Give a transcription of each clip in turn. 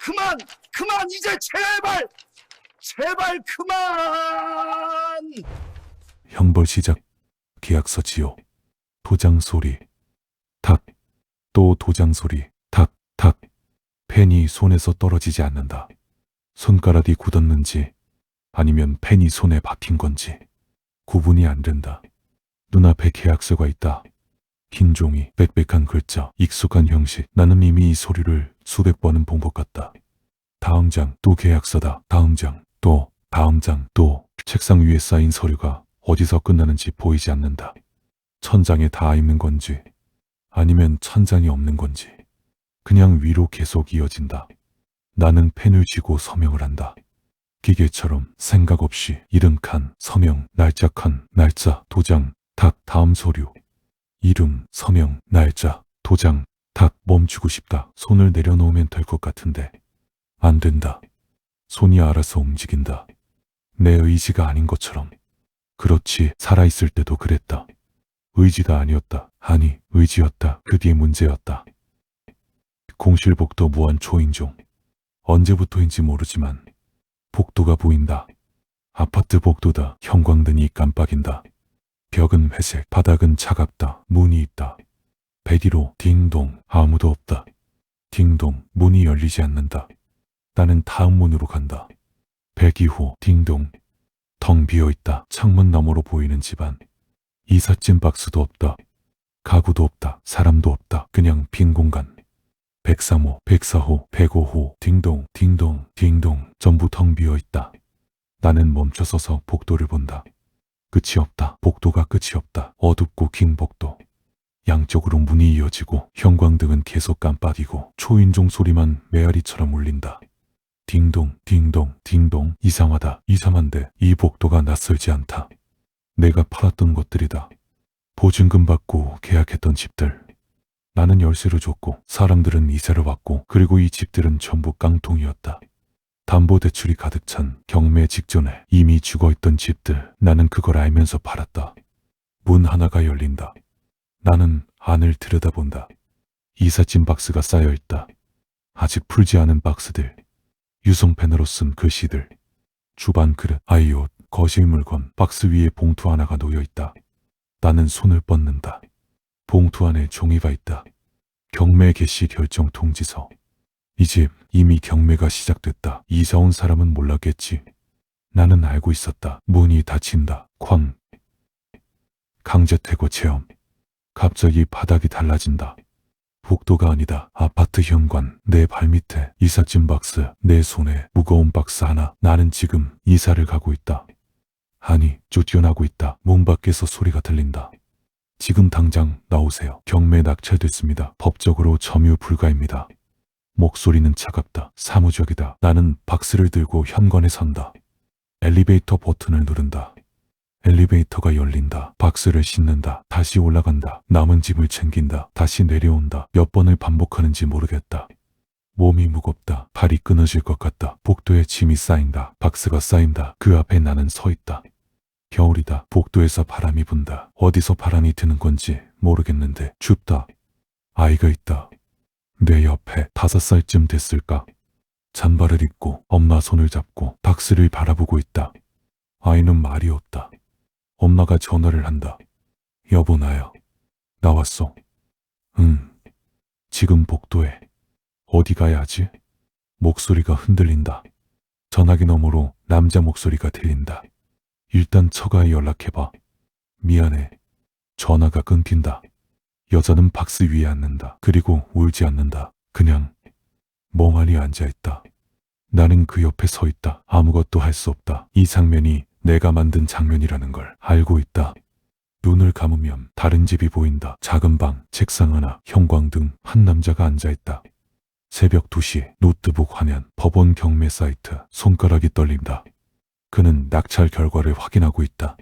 그만! 그만! 이제 제발! 제발 그만! 형벌 시작. 계약서 지요. 도장 소리. 탁. 또 도장 소리. 탁, 탁. 펜이 손에서 떨어지지 않는다. 손가락이 굳었는지 아니면 펜이 손에 박힌 건지 구분이 안 된다. 눈앞에 계약서가 있다. 흰 종이, 빽빽한 글자, 익숙한 형식. 나는 이미 이 소리를 수백 번은 본 것 같다. 다음 장, 또 계약서다. 다음 장, 또, 다음 장, 또. 책상 위에 쌓인 서류가 어디서 끝나는지 보이지 않는다. 천장에 닿아 있는 건지 아니면 천장이 없는 건지 그냥 위로 계속 이어진다. 나는 펜을 쥐고 서명을 한다. 기계처럼 생각 없이 이름 칸, 서명, 날짜 칸, 날짜, 도장, 탁, 다음 서류. 이름, 서명, 날짜, 도장, 탁. 멈추고 싶다. 손을 내려놓으면 될 것 같은데 안 된다. 손이 알아서 움직인다. 내 의지가 아닌 것처럼. 그렇지, 살아있을 때도 그랬다. 의지가 아니었다. 아니, 의지였다. 그 뒤에 문제였다. 공실복도 무한 초인종. 언제부터인지 모르지만 복도가 보인다. 아파트 복도다. 형광등이 깜빡인다. 벽은 회색, 바닥은 차갑다. 문이 있다. 베리로 딩동. 아무도 없다. 딩동. 문이 열리지 않는다. 나는 다음 문으로 간다. 102호 딩동. 텅 비어있다. 창문 너머로 보이는 집안. 이삿짐 박스도 없다. 가구도 없다. 사람도 없다. 그냥 빈 공간. 103호, 104호, 105호, 딩동, 딩동, 딩동. 전부 텅 비어있다. 나는 멈춰서서 복도를 본다. 끝이 없다. 복도가 끝이 없다. 어둡고 긴 복도. 양쪽으로 문이 이어지고 형광등은 계속 깜빡이고 초인종 소리만 메아리처럼 울린다. 딩동, 딩동, 딩동. 이상하다. 이상한데 이 복도가 낯설지 않다. 내가 팔았던 것들이다. 보증금 받고 계약했던 집들. 나는 열쇠를 줬고 사람들은 이사를 왔고 그리고 이 집들은 전부 깡통이었다. 담보대출이 가득 찬 경매 직전에 이미 죽어있던 집들. 나는 그걸 알면서 팔았다. 문 하나가 열린다. 나는 안을 들여다본다. 이삿짐 박스가 쌓여있다. 아직 풀지 않은 박스들. 유성펜으로 쓴 글씨들. 주방 그릇, 아이옷, 거실 물건. 박스 위에 봉투 하나가 놓여있다. 나는 손을 뻗는다. 봉투 안에 종이가 있다. 경매 개시 결정 통지서. 이 집 이미 경매가 시작됐다. 이사 온 사람은 몰랐겠지. 나는 알고 있었다. 문이 닫힌다. 쾅. 강제 퇴거 체험. 갑자기 바닥이 달라진다. 복도가 아니다. 아파트 현관. 내 발밑에 이삿짐 박스. 내 손에 무거운 박스 하나. 나는 지금 이사를 가고 있다. 아니, 쫓겨나고 있다. 문 밖에서 소리가 들린다. 지금 당장 나오세요. 경매 낙찰됐습니다. 법적으로 점유 불가입니다. 목소리는 차갑다. 사무적이다. 나는 박스를 들고 현관에 선다. 엘리베이터 버튼을 누른다. 엘리베이터가 열린다. 박스를 싣는다. 다시 올라간다. 남은 짐을 챙긴다. 다시 내려온다. 몇 번을 반복하는지 모르겠다. 몸이 무겁다. 발이 끊어질 것 같다. 복도에 짐이 쌓인다. 박스가 쌓인다. 그 앞에 나는 서 있다. 겨울이다. 복도에서 바람이 분다. 어디서 바람이 드는 건지 모르겠는데 춥다. 아이가 있다. 내 옆에 5살쯤 됐을까? 잠바를 입고 엄마 손을 잡고 박스를 바라보고 있다. 아이는 말이 없다. 엄마가 전화를 한다. 여보, 나야. 나왔어. 응. 지금 복도에. 어디 가야 하지? 목소리가 흔들린다. 전화기 너머로 남자 목소리가 들린다. 일단 처가에 연락해봐. 미안해. 전화가 끊긴다. 여자는 박스 위에 앉는다. 그리고 울지 않는다. 그냥 멍하니 앉아있다. 나는 그 옆에 서 있다. 아무것도 할 수 없다. 이 장면이 내가 만든 장면이라는 걸 알고 있다. 눈을 감으면 다른 집이 보인다. 작은 방, 책상 하나, 형광등, 한 남자가 앉아있다. 새벽 2시, 노트북 화면, 법원 경매 사이트. 손가락이 떨린다. 그는 낙찰 결과를 확인하고 있다.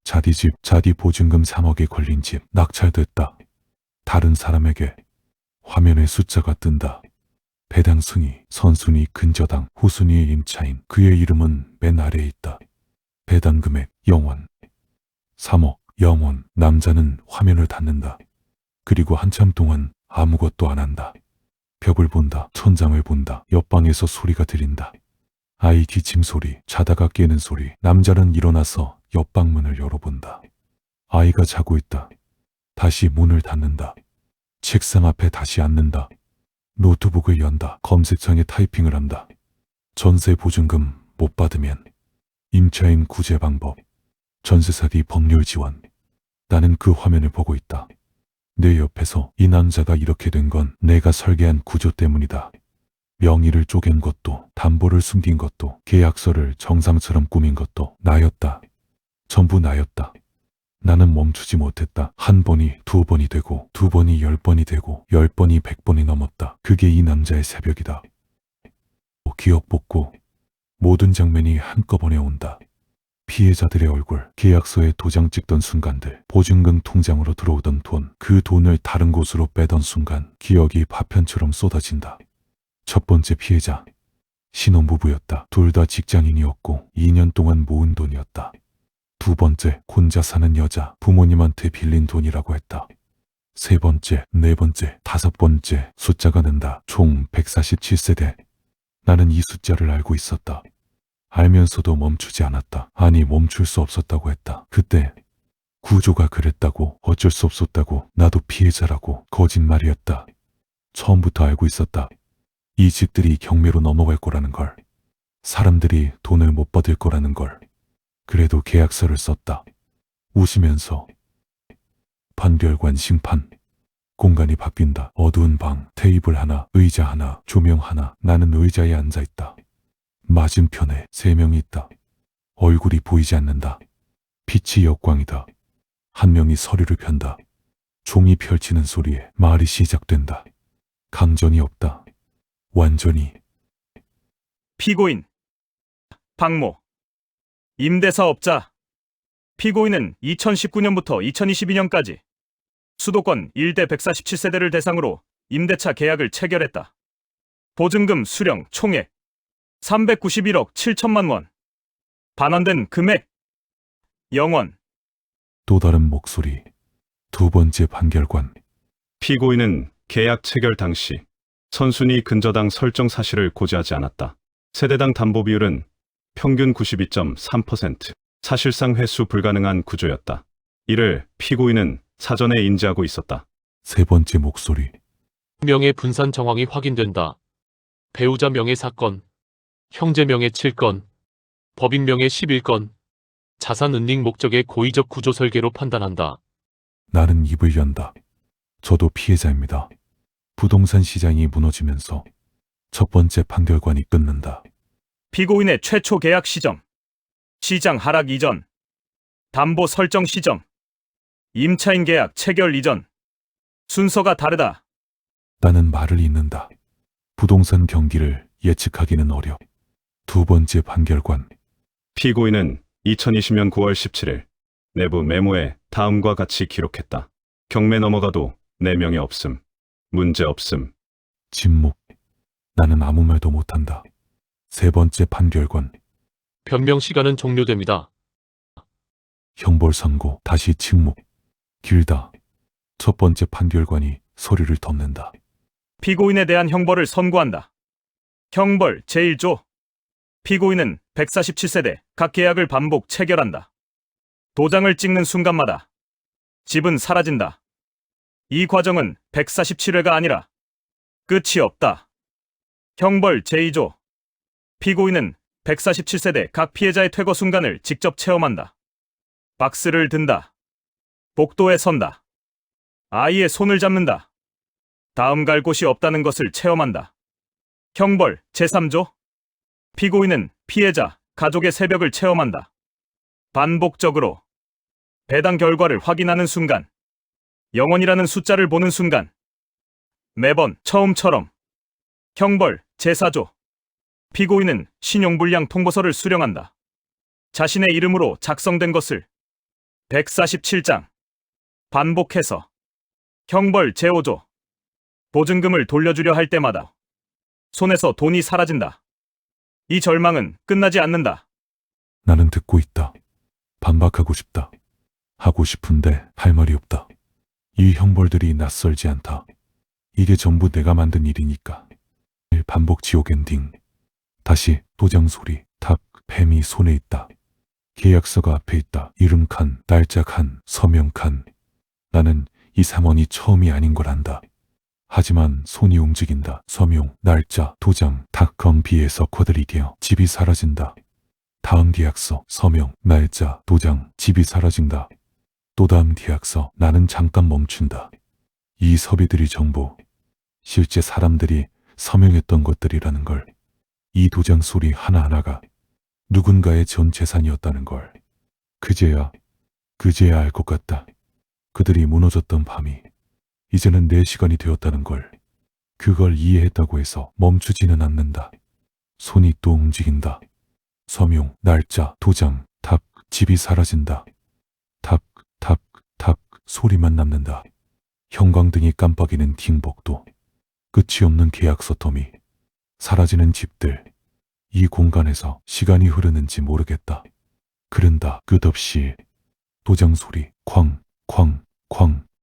자디 집, 자디 보증금 3억에 걸린 집, 낙찰됐다. 다른 사람에게. 화면에 숫자가 뜬다. 배당 순위, 선순위, 근저당, 후순위의 임차인. 그의 이름은 맨 아래에 있다. 배당 금액 0원. 3억 0원. 남자는 화면을 닫는다. 그리고 한참 동안 아무것도 안 한다. 벽을 본다. 천장을 본다. 옆방에서 소리가 들린다. 아이 기침 소리, 자다가 깨는 소리. 남자는 일어나서 옆방 문을 열어본다. 아이가 자고 있다. 다시 문을 닫는다. 책상 앞에 다시 앉는다. 노트북을 연다. 검색창에 타이핑을 한다. 전세 보증금 못 받으면 임차인 구제 방법, 전세사기 법률 지원. 나는 그 화면을 보고 있다. 내 옆에서 이 남자가 이렇게 된 건 내가 설계한 구조 때문이다. 명의를 쪼갠 것도, 담보를 숨긴 것도, 계약서를 정상처럼 꾸민 것도 나였다. 전부 나였다. 나는 멈추지 못했다. 한 번이 두 번이 되고, 두 번이 10번이 되고, 10번이 100번이 넘었다. 그게 이 남자의 새벽이다. 기억 복구, 모든 장면이 한꺼번에 온다. 피해자들의 얼굴, 계약서에 도장 찍던 순간들, 보증금 통장으로 들어오던 돈, 그 돈을 다른 곳으로 빼던 순간 기억이 파편처럼 쏟아진다. 첫 번째 피해자, 신혼부부였다. 둘 다 직장인이었고 2년 동안 모은 돈이었다. 두 번째, 혼자 사는 여자, 부모님한테 빌린 돈이라고 했다. 세 번째, 네 번째, 다섯 번째, 숫자가 는다. 총 147세대. 나는 이 숫자를 알고 있었다. 알면서도 멈추지 않았다. 아니, 멈출 수 없었다고 했다. 그때 구조가 그랬다고, 어쩔 수 없었다고, 나도 피해자라고. 거짓말이었다. 처음부터 알고 있었다. 이 집들이 경매로 넘어갈 거라는 걸, 사람들이 돈을 못 받을 거라는 걸. 그래도 계약서를 썼다. 웃으면서. 판결관 심판. 공간이 바뀐다. 어두운 방, 테이블 하나, 의자 하나, 조명 하나. 나는 의자에 앉아있다. 맞은편에 3명이 있다. 얼굴이 보이지 않는다. 빛이 역광이다. 한 명이 서류를 편다. 종이 펼치는 소리에 말이 시작된다. 강전이 없다. 완전히. 피고인 박모, 임대사업자. 피고인은 2019년부터 2022년까지 수도권 일대 147세대를 대상으로 임대차 계약을 체결했다. 보증금 수령 총액 391억 7천만 원. 반환된 금액 0원. 또 다른 목소리. 두 번째 판결관. 피고인은 계약 체결 당시 선순위 근저당 설정 사실을 고지하지 않았다. 세대당 담보 비율은 평균 92.3%, 사실상 회수 불가능한 구조였다. 이를 피고인은 사전에 인지하고 있었다. 세 번째 목소리. 명예 분산 정황이 확인된다. 배우자 명예 사건, 형제 명예 7건, 법인 명예 11건, 자산 은닉 목적의 고의적 구조 설계로 판단한다. 나는 입을 연다. 저도 피해자입니다. 부동산 시장이 무너지면서 첫 번째 판결관이 끊는다. 피고인의 최초 계약 시점, 시장 하락 이전, 담보 설정 시점, 임차인 계약 체결 이전. 순서가 다르다. 나는 말을 잇는다. 부동산 경기를 예측하기는 어려. 두 번째 판결관. 피고인은 2020년 9월 17일 내부 메모에 다음과 같이 기록했다. 경매 넘어가도 내 명예 없음. 문제 없음. 침묵. 나는 아무 말도 못한다. 세 번째 판결관. 변명 시간은 종료됩니다. 형벌 선고. 다시 침묵. 길다. 첫 번째 판결관이 소리를 덮는다. 피고인에 대한 형벌을 선고한다. 형벌 제1조. 피고인은 147세대 각 계약을 반복 체결한다. 도장을 찍는 순간마다 집은 사라진다. 이 과정은 147회가 아니라 끝이 없다. 형벌 제2조. 피고인은 147세대 각 피해자의 퇴거 순간을 직접 체험한다. 박스를 든다. 복도에 선다. 아이의 손을 잡는다. 다음 갈 곳이 없다는 것을 체험한다. 형벌 제3조. 피고인은 피해자, 가족의 새벽을 체험한다. 반복적으로 배당 결과를 확인하는 순간, 0원이라는 숫자를 보는 순간, 매번 처음처럼. 형벌 제4조. 피고인은 신용불량 통보서를 수령한다. 자신의 이름으로 작성된 것을 147장 반복해서. 형벌 제5조. 보증금을 돌려주려 할 때마다 손에서 돈이 사라진다. 이 절망은 끝나지 않는다. 나는 듣고 있다. 반박하고 싶다. 하고 싶은데 할 말이 없다. 이 형벌들이 낯설지 않다. 이게 전부 내가 만든 일이니까. 반복 지옥 엔딩. 다시 도장 소리. 탁. 펜이 손에 있다. 계약서가 앞에 있다. 이름 칸, 날짜 칸, 서명 칸. 나는 이 3원이 처음이 아닌 걸 안다. 하지만 손이 움직인다. 서명, 날짜, 도장, 닷컴비에서 쿼드리디어. 집이 사라진다. 다음 계약서, 서명, 날짜, 도장, 집이 사라진다. 또 다음 계약서, 나는 잠깐 멈춘다. 이 서비들이 전부 실제 사람들이 서명했던 것들이라는 걸. 이 도장 소리 하나하나가 누군가의 전 재산이었다는 걸. 그제야 알 것 같다. 그들이 무너졌던 밤이 이제는 내 시간이 되었다는 걸. 그걸 이해했다고 해서 멈추지는 않는다. 손이 또 움직인다. 서명, 날짜, 도장, 탁, 집이 사라진다. 탁, 탁, 탁 소리만 남는다. 형광등이 깜빡이는 딩복도. 끝이 없는 계약서 더미. 사라지는 집들. 이 공간에서 시간이 흐르는지 모르겠다. 그런다. 끝없이 도장 소리. 쾅, 쾅, 쾅.